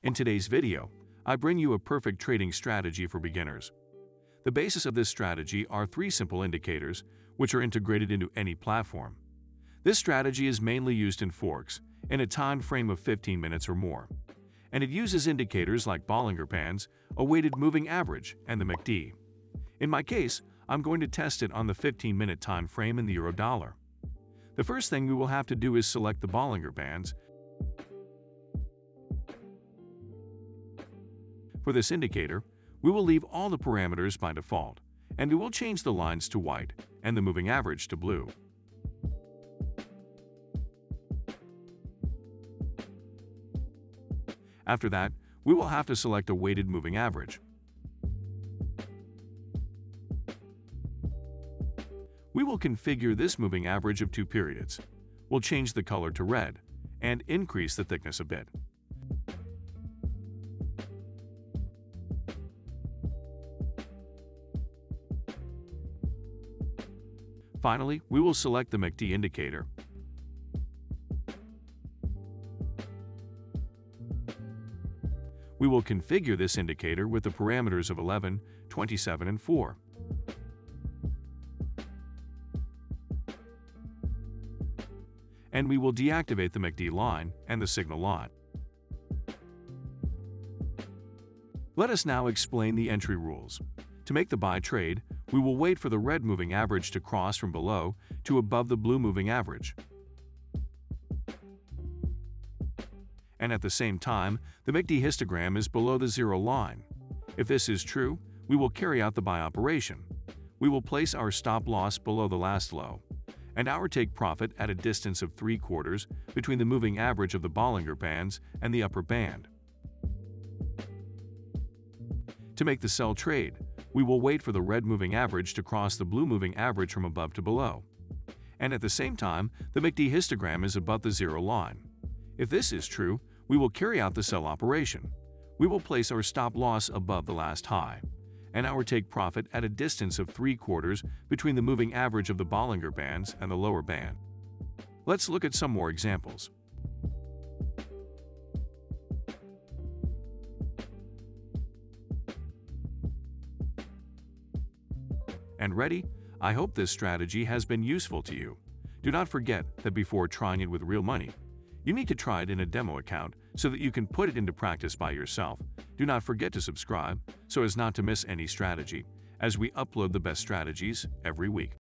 In today's video, I bring you a perfect trading strategy for beginners. The basis of this strategy are three simple indicators, which are integrated into any platform. This strategy is mainly used in Forex, in a time frame of 15 minutes or more, and it uses indicators like Bollinger Bands, a weighted moving average, and the MACD. In my case, I'm going to test it on the 15-minute time frame in the euro-dollar. The first thing we will have to do is select the Bollinger Bands. For this indicator, we will leave all the parameters by default, and we will change the lines to white and the moving average to blue. After that, we will have to select a weighted moving average. We will configure this moving average of 2 periods. We'll change the color to red and increase the thickness a bit. Finally, we will select the MACD indicator. We will configure this indicator with the parameters of 11, 27, and 4. And we will deactivate the MACD line and the signal line. Let us now explain the entry rules. To make the buy trade, we will wait for the red moving average to cross from below to above the blue moving average. And at the same time, the MACD histogram is below the zero line. If this is true, we will carry out the buy operation. We will place our stop loss below the last low, and our take profit at a distance of 3/4 between the moving average of the Bollinger Bands and the upper band. To make the sell trade, we will wait for the red moving average to cross the blue moving average from above to below. And at the same time, the MACD histogram is above the zero line. If this is true, we will carry out the sell operation. We will place our stop loss above the last high, and our take profit at a distance of 3/4 between the moving average of the Bollinger Bands and the lower band. Let's look at some more examples. And ready? I hope this strategy has been useful to you. Do not forget that before trying it with real money, you need to try it in a demo account so that you can put it into practice by yourself. Do not forget to subscribe so as not to miss any strategy, as we upload the best strategies every week.